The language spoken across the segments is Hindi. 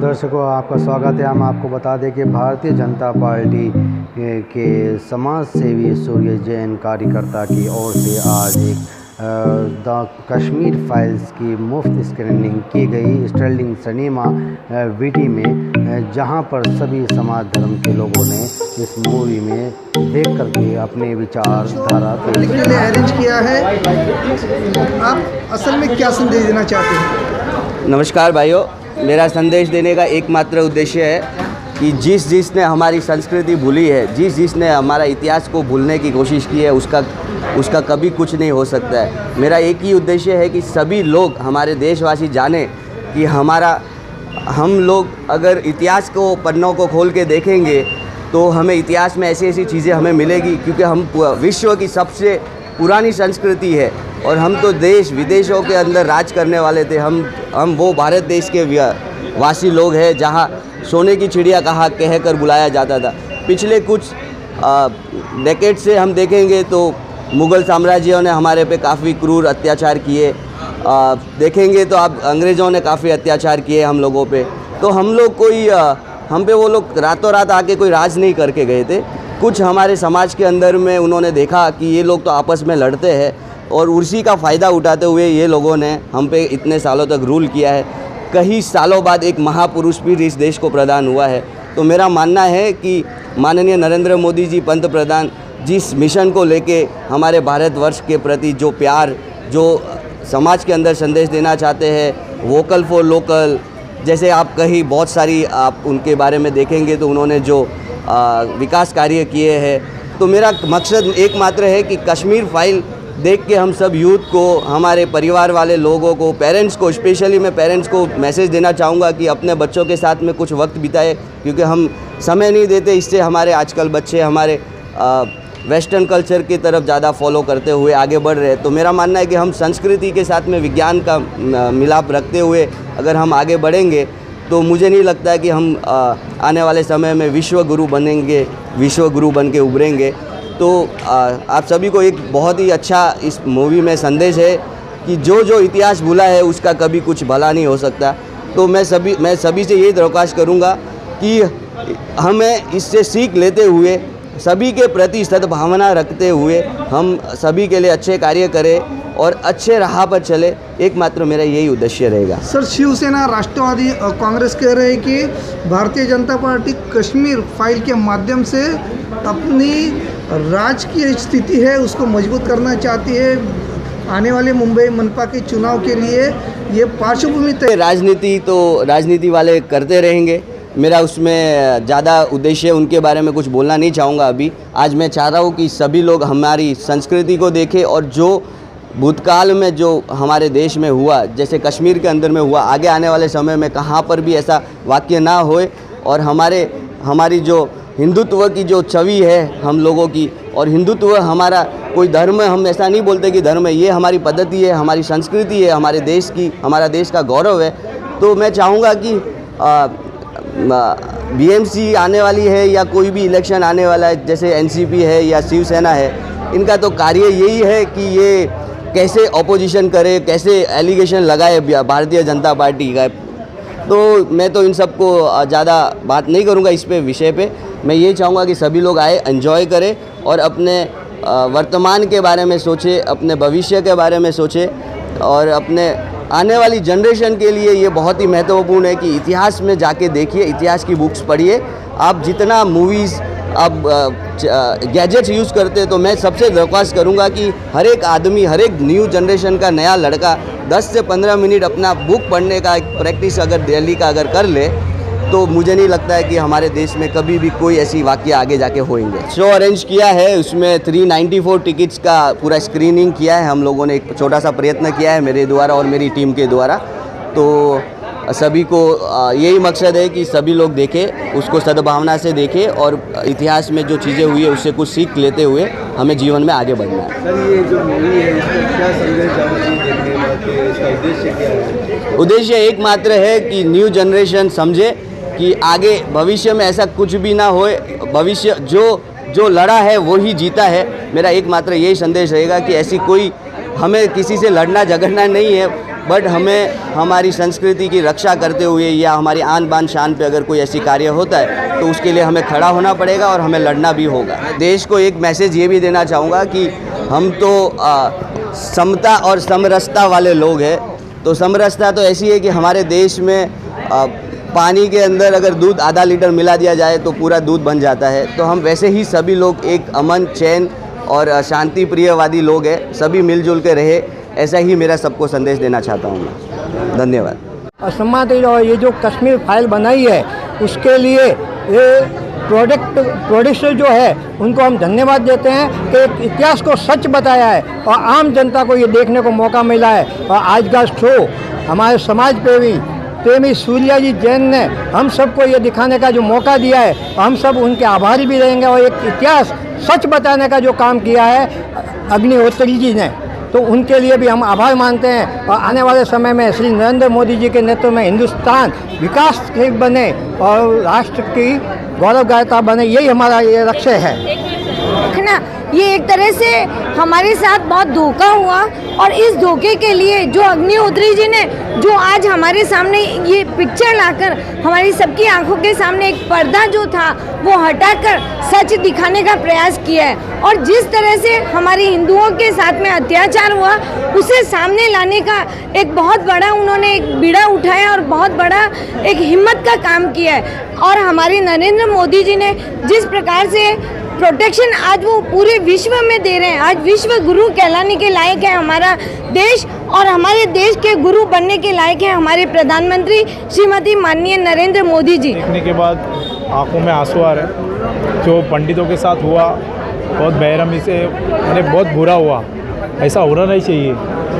दर्शकों, आपका स्वागत है। हम आपको बता दें कि भारतीय जनता पार्टी के समाज सेवी सूर्य जैन कार्यकर्ता की ओर से आज एक द कश्मीर फाइल्स की मुफ्त स्क्रीनिंग की गई स्टर्लिंग सिनेमा वीटी में, जहां पर सभी समाज धर्म के लोगों ने इस मूवी में देख करके अपने विचारधारा अरेंज किया है। आप असल में क्या संदेश देना चाहते हैं? नमस्कार भाइयों, मेरा संदेश देने का एकमात्र उद्देश्य है कि जिसने हमारी संस्कृति भूली है, जिसने हमारा इतिहास को भूलने की कोशिश की है, उसका कभी कुछ नहीं हो सकता है। मेरा एक ही उद्देश्य है कि सभी लोग, हमारे देशवासी जाने कि हम लोग अगर इतिहास को पन्नों को खोल के देखेंगे तो हमें इतिहास में ऐसी ऐसी चीज़ें हमें मिलेगी, क्योंकि हम विश्व की सबसे पुरानी संस्कृति है और हम तो देश विदेशों के अंदर राज करने वाले थे। हम वो भारत देश के वासी लोग हैं जहाँ सोने की चिड़िया कहकर बुलाया जाता था। पिछले कुछ डेकेड से हम देखेंगे तो मुग़ल साम्राज्यों ने हमारे पे काफ़ी क्रूर अत्याचार किए। देखेंगे तो आप अंग्रेज़ों ने काफ़ी अत्याचार किए हम लोगों पे। तो हम पे वो लोग रातों रात आके कोई राज नहीं करके गए थे। कुछ हमारे समाज के अंदर में उन्होंने देखा कि ये लोग तो आपस में लड़ते हैं और उसी का फ़ायदा उठाते हुए ये लोगों ने हम पे इतने सालों तक रूल किया है। कई सालों बाद एक महापुरुष भी इस देश को प्रदान हुआ है। तो मेरा मानना है कि माननीय नरेंद्र मोदी जी पंत प्रधान जिस मिशन को लेके हमारे भारतवर्ष के प्रति जो प्यार, जो समाज के अंदर संदेश देना चाहते हैं, वोकल फॉर लोकल, जैसे आप कहीं बहुत सारी आप उनके बारे में देखेंगे तो उन्होंने जो विकास कार्य किए हैं। तो मेरा मकसद एकमात्र है कि कश्मीर फाइल देख के हम सब यूथ को, हमारे परिवार वाले लोगों को, पेरेंट्स को, स्पेशली मैं पेरेंट्स को मैसेज देना चाहूँगा कि अपने बच्चों के साथ में कुछ वक्त बिताए, क्योंकि हम समय नहीं देते। इससे हमारे आजकल बच्चे हमारे वेस्टर्न कल्चर की तरफ ज़्यादा फॉलो करते हुए आगे बढ़ रहे हैं। तो मेरा मानना है कि हम संस्कृति के साथ में विज्ञान का मिलाप रखते हुए अगर हम आगे बढ़ेंगे तो मुझे नहीं लगता है कि हम आने वाले समय में विश्व गुरु बन के उभरेंगे। तो आप सभी को एक बहुत ही अच्छा इस मूवी में संदेश है कि जो इतिहास भूला है उसका कभी कुछ भला नहीं हो सकता। तो मैं सभी से यही दरख्वास्त करूँगा कि हमें इससे सीख लेते हुए, सभी के प्रति सद्भावना रखते हुए हम सभी के लिए अच्छे कार्य करें और अच्छे राह पर चले। एकमात्र मेरा यही उद्देश्य रहेगा। सर, शिवसेना, राष्ट्रवादी और कांग्रेस कह रहे हैं कि भारतीय जनता पार्टी कश्मीर फाइल के माध्यम से अपनी राजकीय स्थिति है उसको मजबूत करना चाहती है। आने वाले मुंबई मनपा के चुनाव के लिए ये पार्श्वभूमि तय। राजनीति वाले करते रहेंगे। मेरा उसमें ज़्यादा उद्देश्य उनके बारे में कुछ बोलना नहीं चाहूँगा अभी। आज मैं चाह रहा हूँ कि सभी लोग हमारी संस्कृति को देखें और जो भूतकाल में जो हमारे देश में हुआ, जैसे कश्मीर के अंदर में हुआ, आगे आने वाले समय में कहाँ पर भी ऐसा वाक्य ना होए और हमारी जो हिंदुत्व की जो छवि है हम लोगों की, और हिंदुत्व हमारा कोई धर्म, हम ऐसा नहीं बोलते कि धर्म है, ये हमारी पद्धति है, हमारी संस्कृति है, हमारा देश का गौरव है। तो मैं चाहूँगा कि बीएमसी आने वाली है या कोई भी इलेक्शन आने वाला है, जैसे एनसीपी है या शिवसेना है, इनका तो कार्य यही है कि ये कैसे ऑपोजिशन करे, कैसे एलिगेशन लगाए भारतीय जनता पार्टी का। तो मैं तो इन सबको ज़्यादा बात नहीं करूँगा इस विषय पे। मैं ये चाहूँगा कि सभी लोग आए, एंजॉय करें और अपने वर्तमान के बारे में सोचें, अपने भविष्य के बारे में सोचें और अपने आने वाली जनरेशन के लिए ये बहुत ही महत्वपूर्ण है कि इतिहास में जाके देखिए, इतिहास की बुक्स पढ़िए। आप जितना मूवीज़, आप गैजेट्स यूज़ करते हैं, तो मैं सबसे दरख्वास्त करूँगा कि हर एक आदमी, हर एक न्यू जनरेशन का नया लड़का 10 से 15 मिनट अपना बुक पढ़ने का एक प्रैक्टिस अगर डेली का अगर कर ले तो मुझे नहीं लगता है कि हमारे देश में कभी भी कोई ऐसी वाक़या आगे जाके होंगे। शो अरेंज किया है, उसमें 394 टिकट्स का पूरा स्क्रीनिंग किया है। हम लोगों ने एक छोटा सा प्रयत्न किया है मेरे द्वारा और मेरी टीम के द्वारा। तो सभी को यही मकसद है कि सभी लोग देखें, उसको सद्भावना से देखें और इतिहास में जो चीज़ें हुई है उससे कुछ सीख लेते हुए हमें जीवन में आगे बढ़ना है। सर, ये जो मूवी है इसमें क्या संदेश देखने में, इसका उद्देश्य क्या है? उद्देश्य एकमात्र है कि न्यू जनरेशन समझे कि आगे भविष्य में ऐसा कुछ भी ना होए। भविष्य जो लड़ा है वो ही जीता है। मेरा एकमात्र यही संदेश रहेगा कि ऐसी कोई हमें किसी से लड़ना झगड़ना नहीं है। बट हमें हमारी संस्कृति की रक्षा करते हुए या हमारी आन बान शान पे अगर कोई ऐसी कार्य होता है तो उसके लिए हमें खड़ा होना पड़ेगा और हमें लड़ना भी होगा। देश को एक मैसेज ये भी देना चाहूँगा कि हम तो समता और समरसता वाले लोग हैं। तो समरसता तो ऐसी है कि हमारे देश में पानी के अंदर अगर दूध आधा लीटर मिला दिया जाए तो पूरा दूध बन जाता है। तो हम वैसे ही सभी लोग एक अमन, चैन और शांति प्रियवादी लोग हैं, सभी मिलजुल के रहे, ऐसा ही मेरा सबको संदेश देना चाहता हूँ मैं। धन्यवाद। सम्मानित ये जो कश्मीर फाइल बनाई है उसके लिए ये प्रोड्यूसर जो है उनको हम धन्यवाद देते हैं कि एक इतिहास को सच बताया है और आम जनता को ये देखने को मौका मिला है। और आज का शो हमारे समाज प्रेमी सूर्या जी जैन ने हम सबको ये दिखाने का जो मौका दिया है, हम सब उनके आभारी भी रहेंगे। और एक इतिहास सच बताने का जो काम किया है अग्निहोत्री जी ने, तो उनके लिए भी हम आभार मानते हैं। और आने वाले समय में श्री नरेंद्र मोदी जी के नेतृत्व में हिंदुस्तान विकास बने और राष्ट्र की गौरव गाथा बने, यही हमारा ये लक्ष्य है। ना ये एक तरह से हमारे साथ बहुत धोखा हुआ और इस धोखे के लिए जो अग्निहोत्री जी ने जो आज हमारे सामने ये पिक्चर लाकर हमारी सबकी आंखों के सामने एक पर्दा जो था वो हटाकर सच दिखाने का प्रयास किया है। और जिस तरह से हमारे हिंदुओं के साथ में अत्याचार हुआ उसे सामने लाने का एक बहुत बड़ा उन्होंने एक बीड़ा उठाया और बहुत बड़ा एक हिम्मत का काम किया है। और हमारे नरेंद्र मोदी जी ने जिस प्रकार से प्रोटेक्शन आज वो पूरे विश्व में दे रहे हैं, आज विश्व गुरु कहलाने के लायक है हमारा देश और हमारे देश के गुरु बनने के लायक है हमारे प्रधानमंत्री श्रीमती माननीय नरेंद्र मोदी जी। देखने के बाद आंखों में आंसू आ रहे हैं। जो पंडितों के साथ हुआ बहुत बेरहमी से, मैंने बहुत बुरा हुआ, ऐसा होना नहीं चाहिए।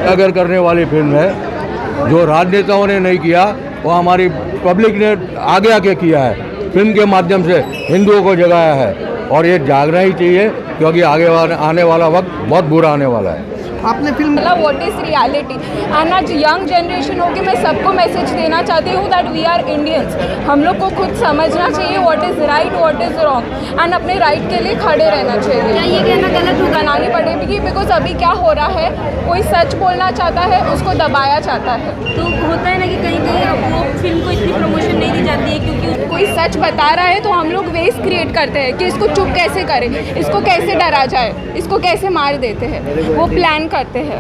अगर करने वाली फिल्म है, जो राजनेताओं ने नहीं किया वो हमारी पब्लिक ने आगे आके किया है। फिल्म के माध्यम से हिंदुओं को जगाया है और ये जागना ही चाहिए क्योंकि आगे आने वाला वक्त बहुत बुरा आने वाला है। आपने film what is reality and आज यंग जनरेशन हो के मैं सबको मैसेज देना चाहती हूँ दैट वी आर इंडियंस। हम लोग को खुद समझना चाहिए what is right what is wrong and अपने राइट के लिए खड़े रहना चाहिए। क्या ये कहना गलत होगा? बनानी पड़ेगी बिकॉज अभी क्या हो रहा है, कोई सच बोलना चाहता है उसको दबाया जाता है। तो होता है ना कि कहीं कहीं वो फिल्म को इतनी प्रमोशन नहीं दी जाती है क्योंकि कोई सच बता रहा है तो हम लोग वेस्ट क्रिएट करते हैं कि इसको चुप कैसे करें, इसको कैसे डरा जाए, इसको कैसे मार देते हैं, वो प्लान करते हैं।